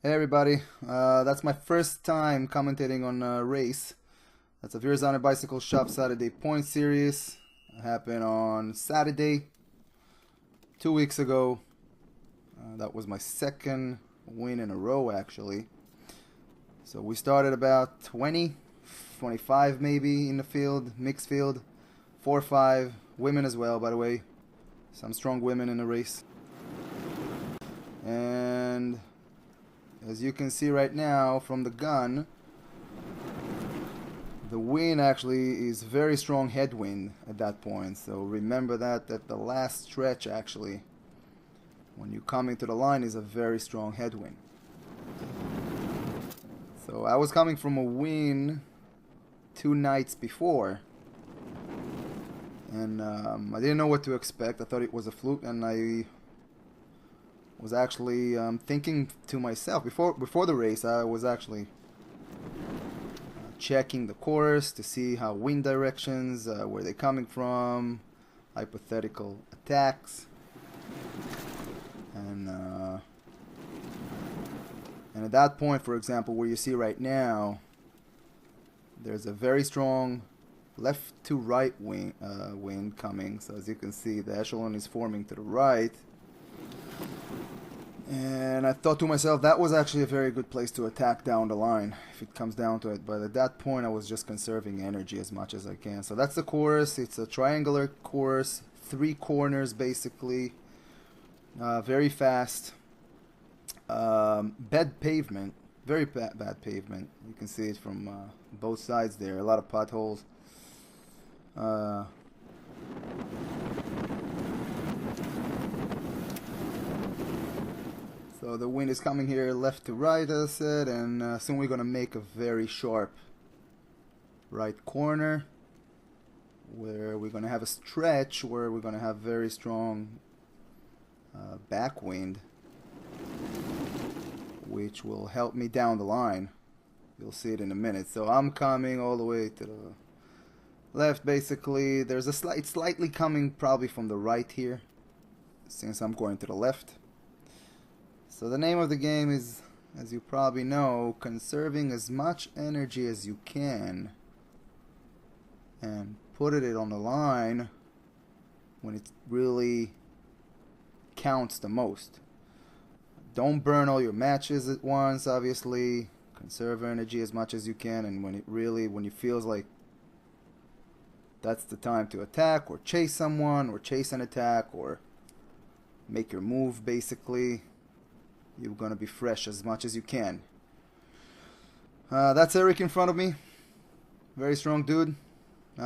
Hey everybody, that's my first time commentating on a race. That's a Verrazano Bicycle Shop Saturday Points Series. It happened on Saturday, 2 weeks ago. That was my second win in a row actually. So we started about 20, 25 maybe in the field, mixed field, 4 or 5, women as well by the way. Some strong women in the race. And as you can see right now from the gun, the wind actually is very strong headwind at that point. So remember that the last stretch actually, when you come into the line, is a very strong headwind. So I was coming from a wind 2 nights before, and I didn't know what to expect. I thought it was a fluke, and I was actually thinking to myself before the race. I was actually checking the course to see how wind directions, where they're coming from, hypothetical attacks, and at that point, for example, where you see right now, there's a very strong left to right wind coming. So as you can see, the echelon is forming to the right. And I thought to myself, that was actually a very good place to attack down the line, if it comes down to it. But at that point, I was just conserving energy as much as I can. So that's the course. It's a triangular course, 3 corners basically. Very fast. Bad pavement, very bad pavement. You can see it from both sides there. A lot of potholes. So the wind is coming here left to right, as I said, and soon we're going to make a very sharp right corner where we're going to have a stretch where we're going to have very strong backwind, which will help me down the line. You'll see it in a minute. So I'm coming all the way to the left basically. There's a it's slightly coming probably from the right here, since I'm going to the left. So the name of the game is, as you probably know, conserving as much energy as you can and put it on the line when it really counts the most. Don't burn all your matches at once, obviously. Conserve energy as much as you can, and when you feels like that's the time to attack or chase someone or chase an attack or make your move basically, you're gonna be fresh as much as you can. That's Eric in front of me. Very strong dude. We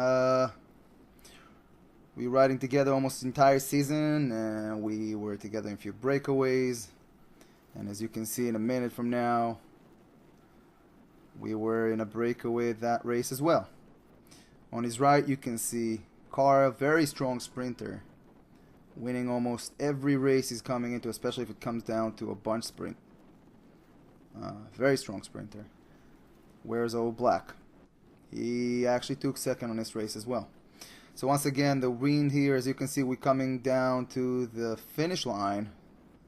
were riding together almost the entire season, and we were together in a few breakaways. And as you can see in a minute from now, we were in a breakaway that race as well. On his right you can see Cara, very strong sprinter, winning almost every race he's coming into, especially if it comes down to a bunch sprint. Very strong sprinter. Where's old Black? He actually took second on this race as well. So once again, the wind here, as you can see, we're coming down to the finish line.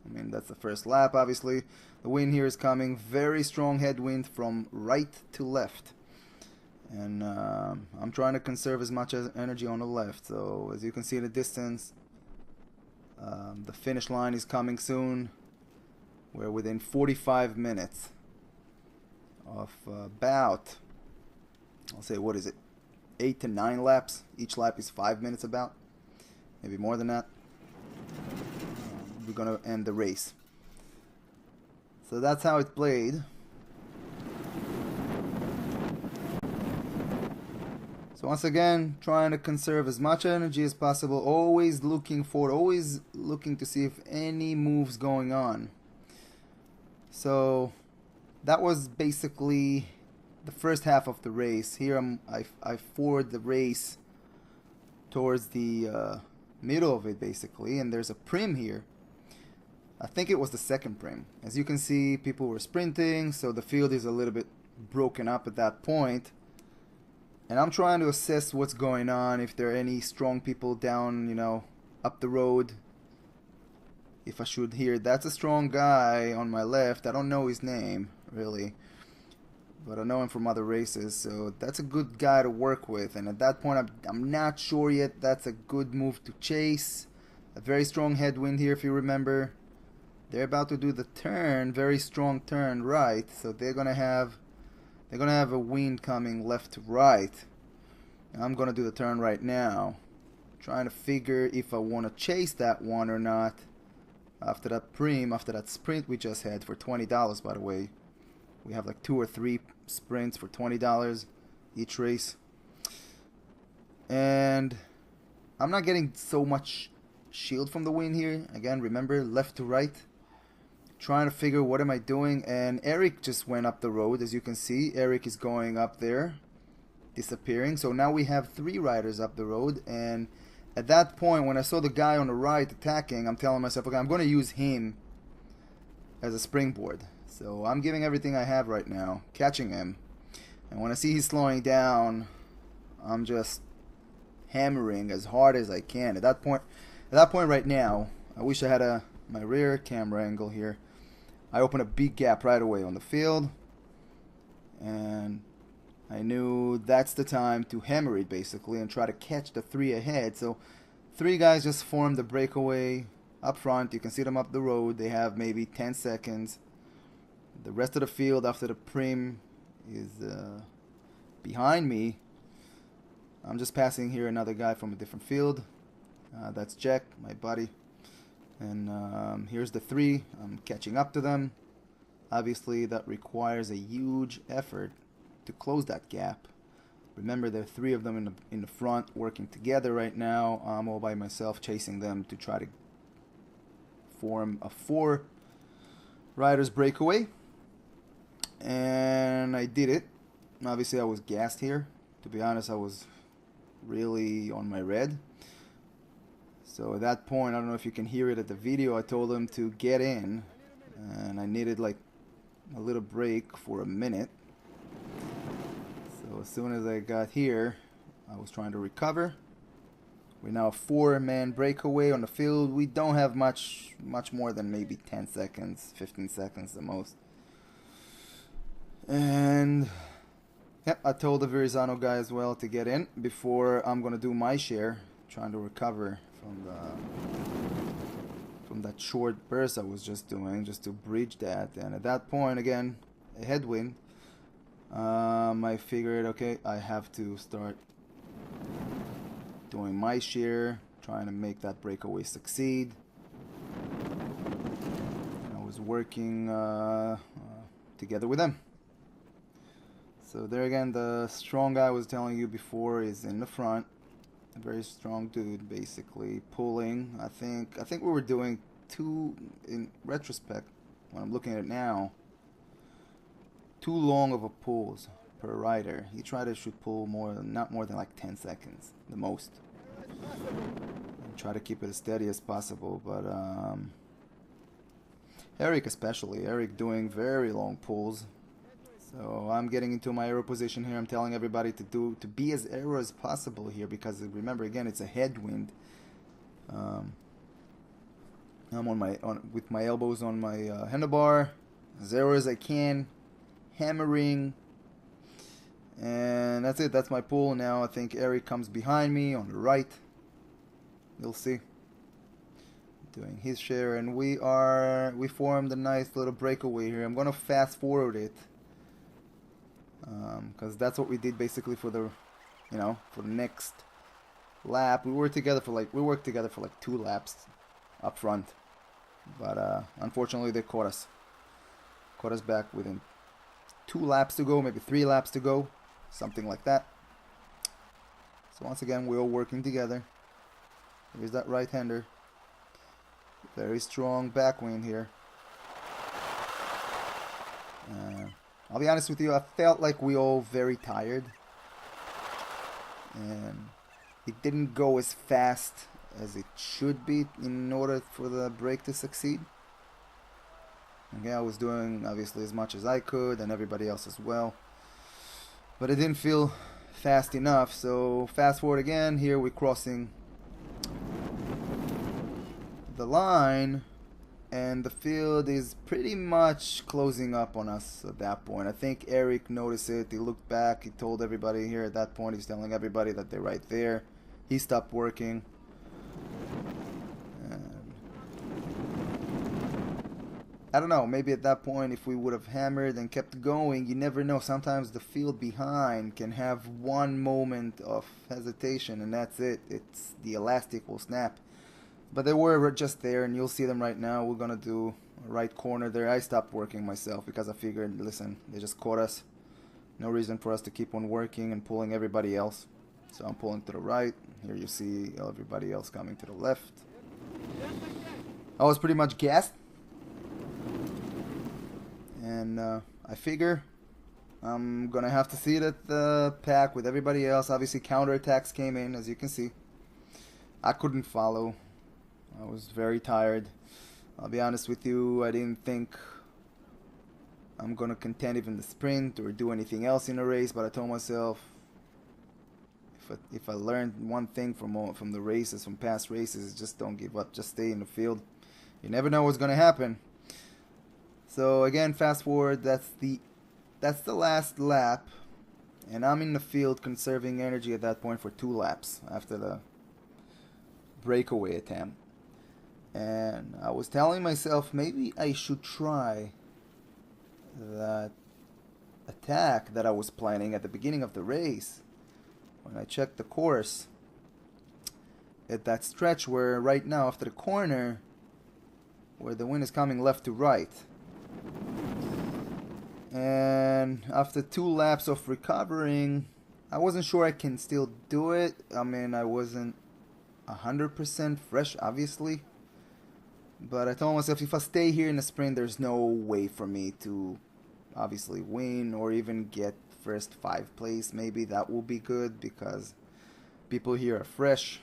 I mean, that's the first lap, obviously. The wind here is coming, very strong headwind from right to left. And I'm trying to conserve as much energy on the left. So as you can see in the distance, the finish line is coming soon. We're within 45 minutes of about, I'll say, what is it, 8 to 9 laps. Each lap is 5 minutes about, maybe more than that. We're gonna end the race. So that's how it played. So once again, trying to conserve as much energy as possible, always looking forward, always looking to see if any moves going on. So that was basically the first half of the race. Here I forward the race towards the middle of it basically, and there's a prim here. I think it was the second prim. As you can see, people were sprinting, so the field is a little bit broken up at that point. And I'm trying to assess what's going on, if there are any strong people down, up the road. if I should hear. That's a strong guy on my left. I don't know his name, really, but I know him from other races, so that's a good guy to work with. And at that point, I'm not sure yet. That's a good move to chase. A very strong headwind here, if you remember. They're about to do the turn, very strong turn right, so they're gonna have a wind coming left to right. I'm gonna do the turn right now, trying to figure if I want to chase that one or not. After that sprint we just had for $20, by the way. We have like 2 or 3 sprints for $20 each race. And I'm not getting so much shield from the wind here. Again, remember, left to right. Trying to figure what am I doing. And Eric just went up the road, as you can see. Eric is going up there, disappearing. So now we have 3 riders up the road. And at that point, when I saw the guy on the right attacking, I'm telling myself, okay, I'm going to use him as a springboard. So I'm giving everything I have right now, catching him. And when I see he's slowing down, I'm just hammering as hard as I can. At that point right now, I wish I had my rear camera angle here. I opened a big gap right away on the field, and I knew that's the time to hammer it basically and try to catch the 3 ahead. So 3 guys just formed the breakaway up front. You can see them up the road. They have maybe 10 seconds. The rest of the field after the prim is behind me. I'm just passing here another guy from a different field. That's Jack, my buddy. And here's the 3. I'm catching up to them. Obviously, that requires a huge effort to close that gap. Remember, there are 3 of them in the front working together right now. I'm all by myself chasing them to try to form a 4 riders breakaway. And I did it. Obviously, I was gassed here. To be honest, I was really on my red. So at that point, I don't know if you can hear it at the video, I told him to get in, and I needed like a little break for a minute. So as soon as I got here, I was trying to recover. We're now a 4-man breakaway on the field. We don't have much more than maybe 10 seconds, 15 seconds the most. And yep, I told the Verrazano guy as well to get in before I'm gonna do my share, trying to recover from that short burst I was just doing, just to bridge that. And at that point, again, a headwind. I figured, okay, I have to start doing my share, trying to make that breakaway succeed. I was working together with them. So there again, the strong guy I was telling you before is in the front. A very strong dude, basically pulling. I think we were doing 2, in retrospect, when I'm looking at it now, 2 long of a pulls per rider. Each rider should pull not more than like 10 seconds, the most. And try to keep it as steady as possible. But Eric especially, Eric doing very long pulls. So I'm getting into my aero position here. I'm telling everybody to be as aero as possible here, because remember, again, it's a headwind. I'm with my elbows on my handlebar, as aero as I can, hammering, and that's it. That's my pull. Now I think Eric comes behind me on the right. You'll see, doing his share, and we formed a nice little breakaway here. I'm gonna fast forward it. Because that's what we did basically for the next lap. We worked together for like 2 laps up front, but unfortunately they caught us back within 2 laps to go, maybe 3 laps to go, something like that. So once again, we're all working together. Here's that right-hander, very strong backwind here. I'll be honest with you, I felt like we all very tired, and it didn't go as fast as it should be in order for the break to succeed. Okay, I was doing obviously as much as I could, and everybody else as well, but it didn't feel fast enough. So fast forward again, here we're crossing the line, and the field is pretty much closing up on us at that point. I think Eric noticed it. He looked back. He told everybody here at that point. He's telling everybody that they're right there. He stopped working. And I don't know. Maybe at that point, if we would have hammered and kept going, you never know. Sometimes the field behind can have one moment of hesitation, and that's it. It's the elastic will snap. But they were just there, and you'll see them right now. We're going to do a right corner there. I stopped working myself because I figured, listen, they just caught us. No reason for us to keep on working and pulling everybody else. So I'm pulling to the right. Here you see everybody else coming to the left. I was pretty much gassed. And I figure I'm going to have to see it at the pack with everybody else. Obviously, counterattacks came in, as you can see. I couldn't follow. I was very tired. I'll be honest with you, I didn't think I'm gonna contend even the sprint or do anything else in a race, but I told myself if I learned one thing from the races, from past races, just don't give up, just stay in the field. You never know what's gonna happen. So again, fast forward, that's the last lap, and I'm in the field conserving energy at that point for 2 laps after the breakaway attempt. And I was telling myself maybe I should try that attack that I was planning at the beginning of the race when I checked the course at that stretch where right now after the corner where the wind is coming left to right. And after 2 laps of recovering, I wasn't sure I can still do it. I mean, I wasn't 100% fresh, obviously. But I told myself if I stay here in the sprint, there's no way for me to obviously win or even get first 5 place. Maybe that will be good because people here are fresh.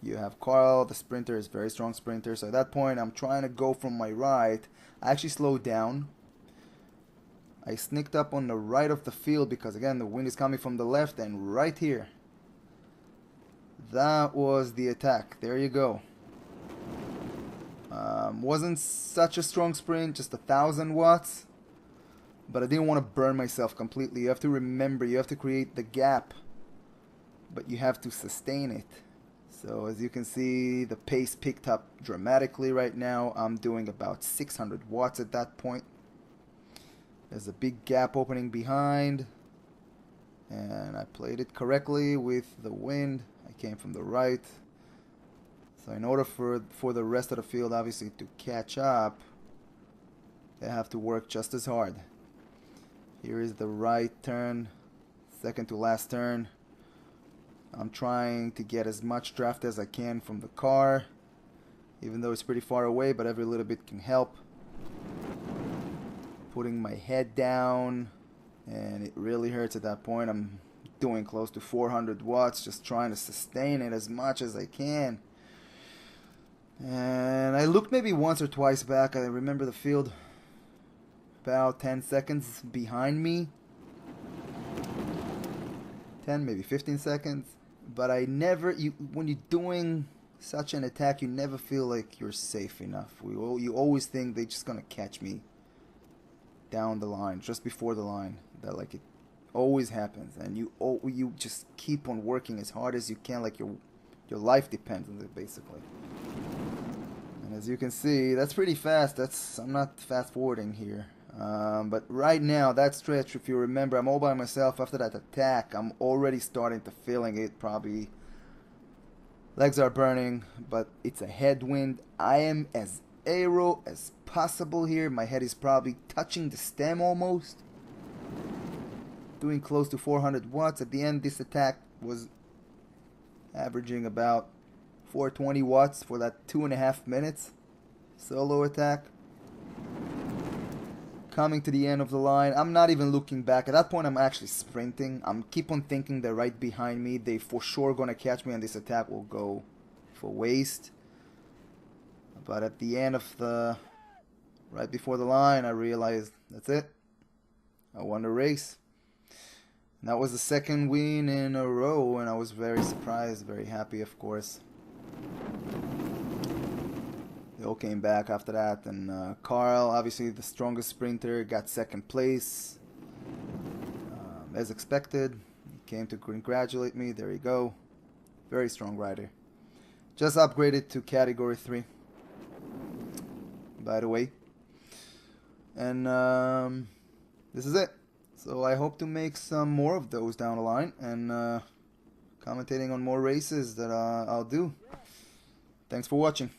You have Carl, the sprinter, is a very strong sprinter. So at that point, I'm trying to go from my right. I actually slowed down. I sneaked up on the right of the field because, again, the wind is coming from the left, and right here. That was the attack. There you go. Wasn't such a strong sprint, just 1,000 watts. But I didn't want to burn myself completely. You have to remember, you have to create the gap, but you have to sustain it. So as you can see, the pace picked up dramatically right now. I'm doing about 600 watts at that point. There's a big gap opening behind, and I played it correctly with the wind. I came from the right. So in order for the rest of the field obviously to catch up, they have to work just as hard. Here is the right turn, second to last turn. I'm trying to get as much draft as I can from the car, even though it's pretty far away, but every little bit can help. Putting my head down, and it really hurts at that point. I'm doing close to 400 watts, just trying to sustain it as much as I can. And I looked maybe once or twice back. I remember the field about 10 seconds behind me. 10, maybe 15 seconds. But I never, when you're doing such an attack, you never feel like you're safe enough. You always think they're just going to catch me down the line, just before the line. That like it always happens. And you just keep on working as hard as you can, like your life depends on it, basically. And as you can see, that's pretty fast. I'm not fast forwarding here. But right now, that stretch, if you remember, I'm all by myself after that attack. I'm already starting to feeling it. Probably legs are burning, but it's a headwind. I am as aero as possible here. My head is probably touching the stem almost. Doing close to 400 watts. At the end, this attack was averaging about 420 watts for that 2.5 minutes solo attack. Coming to the end of the line, I'm not even looking back. At that point, I'm actually sprinting. I'm keep on thinking they're right behind me. They for sure gonna catch me, and this attack will go for waste. But at the end of right before the line, I realized that's it. I won the race. And that was the second win in a row, and I was very surprised, very happy, of course. they all came back after that. And Carl, obviously the strongest sprinter, got second place. As expected, he came to congratulate me. There you go. Very strong rider. Just upgraded to category 3, by the way. And this is it. So I hope to make some more of those down the line, and commentating on more races that I'll do. Thanks for watching.